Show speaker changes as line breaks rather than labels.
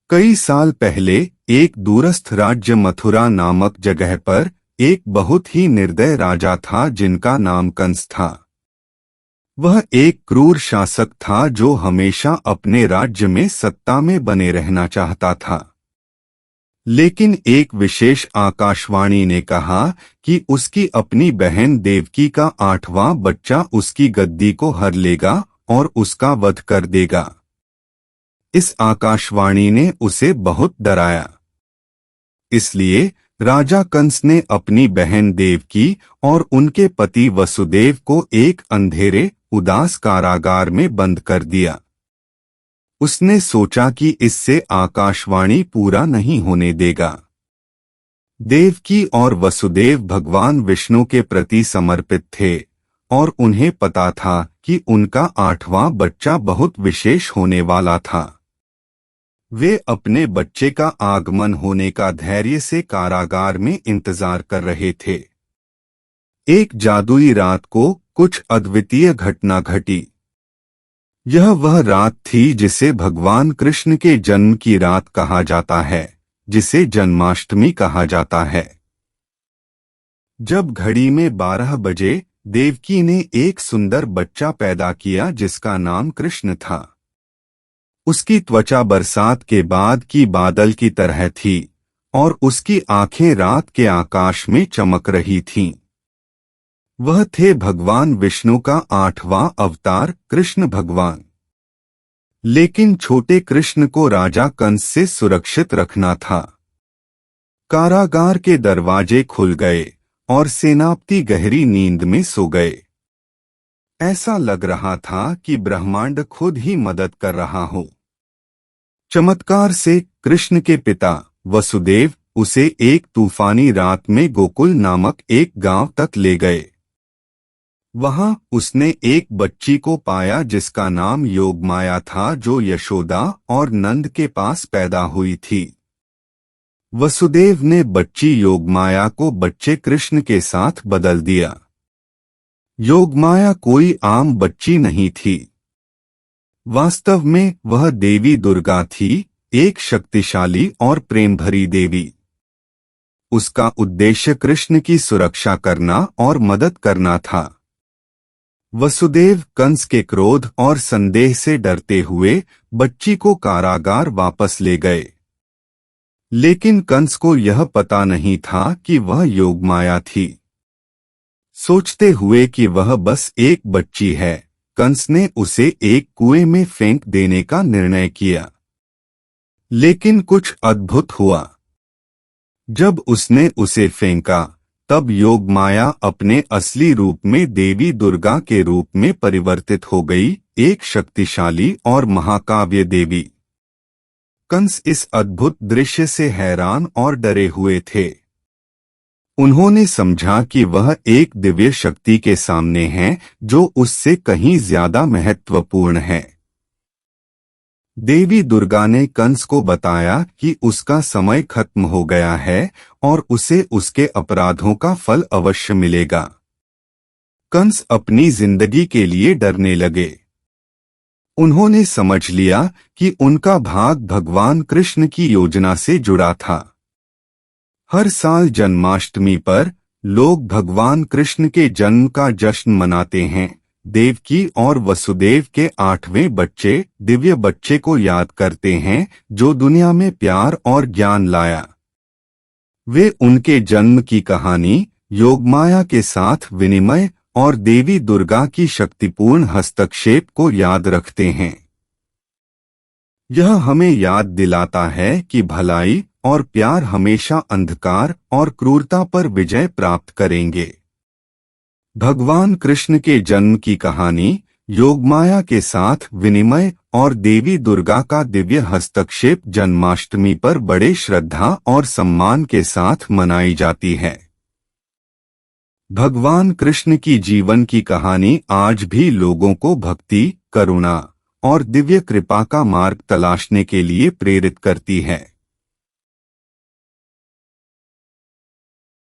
कई साल पहले एक दूरस्थ राज्य मथुरा नामक जगह पर एक बहुत ही निर्दय राजा था जिनका नाम कंस था। वह एक क्रूर शासक था जो हमेशा अपने राज्य में सत्ता में बने रहना चाहता था। लेकिन एक विशेष आकाशवाणी ने कहा कि उसकी अपनी बहन देवकी का 8वां बच्चा उसकी गद्दी को हर लेगा और उसका वध कर देगा। इस आकाशवाणी ने उसे बहुत डराया। इसलिए राजा कंस ने अपनी बहन देवकी और उनके पति वसुदेव को एक अंधेरे उदास कारागार में बंद कर दिया। उसने सोचा कि इससे आकाशवाणी पूरा नहीं होने देगा। देवकी और वसुदेव भगवान विष्णु के प्रति समर्पित थे और उन्हें पता था कि उनका 8वां बच्चा बहुत विशेष होने वाला था। वे अपने बच्चे का आगमन होने का धैर्य से कारागार में इंतजार कर रहे थे। एक जादुई रात को कुछ अद्वितीय घटना घटी। यह वह रात थी जिसे भगवान कृष्ण के जन्म की रात कहा जाता है, जिसे जन्माष्टमी कहा जाता है। जब घड़ी में 12 बजे देवकी ने एक सुंदर बच्चा पैदा किया जिसका नाम कृष्ण था। उसकी त्वचा बरसात के बाद की बादल की तरह थी और उसकी आंखें रात के आकाश में चमक रही थीं। वह थे भगवान विष्णु का 8वां अवतार कृष्ण भगवान। लेकिन छोटे कृष्ण को राजा कंस से सुरक्षित रखना था। कारागार के दरवाजे खुल गए और सेनापति गहरी नींद में सो गए। ऐसा लग रहा था कि ब्रह्मांड खुद ही मदद कर रहा हो। चमत्कार से कृष्ण के पिता वसुदेव उसे एक तूफानी रात में गोकुल नामक एक गांव तक ले गए। वहां उसने एक बच्ची को पाया जिसका नाम योगमाया था, जो यशोदा और नंद के पास पैदा हुई थी। वसुदेव ने बच्ची योगमाया को बच्चे कृष्ण के साथ बदल दिया। योगमाया कोई आम बच्ची नहीं थी। वास्तव में वह देवी दुर्गा थी, एक शक्तिशाली और प्रेम भरी देवी। उसका उद्देश्य कृष्ण की सुरक्षा करना और मदद करना था। वसुदेव कंस के क्रोध और संदेह से डरते हुए बच्ची को कारागार वापस ले गए। लेकिन कंस को यह पता नहीं था कि वह योगमाया थी। सोचते हुए कि वह बस एक बच्ची है, कंस ने उसे एक कुएं में फेंक देने का निर्णय किया। लेकिन कुछ अद्भुत हुआ। जब उसने उसे फेंका तब योगमाया अपने असली रूप में देवी दुर्गा के रूप में परिवर्तित हो गई, एक शक्तिशाली और महाकाव्य देवी। कंस इस अद्भुत दृश्य से हैरान और डरे हुए थे। उन्होंने समझा कि वह एक दिव्य शक्ति के सामने है जो उससे कहीं ज्यादा महत्वपूर्ण है। देवी दुर्गा ने कंस को बताया कि उसका समय खत्म हो गया है और उसे उसके अपराधों का फल अवश्य मिलेगा। कंस अपनी जिंदगी के लिए डरने लगे। उन्होंने समझ लिया कि उनका भाग भगवान कृष्ण की योजना से जुड़ा था। हर साल जन्माष्टमी पर लोग भगवान कृष्ण के जन्म का जश्न मनाते हैं। देवकी और वसुदेव के 8वें बच्चे दिव्य बच्चे को याद करते हैं जो दुनिया में प्यार और ज्ञान लाया। वे उनके जन्म की कहानी, योगमाया के साथ विनिमय और देवी दुर्गा की शक्तिपूर्ण हस्तक्षेप को याद रखते हैं। यह हमें याद दिलाता है कि भलाई और प्यार हमेशा अंधकार और क्रूरता पर विजय प्राप्त करेंगे। भगवान कृष्ण के जन्म की कहानी, योगमाया के साथ विनिमय और देवी दुर्गा का दिव्य हस्तक्षेप जन्माष्टमी पर बड़े श्रद्धा और सम्मान के साथ मनाई जाती है। भगवान कृष्ण की जीवन की कहानी आज भी लोगों को भक्ति, करुणा और दिव्य कृपा का मार्ग तलाशने के लिए प्रेरित करती है।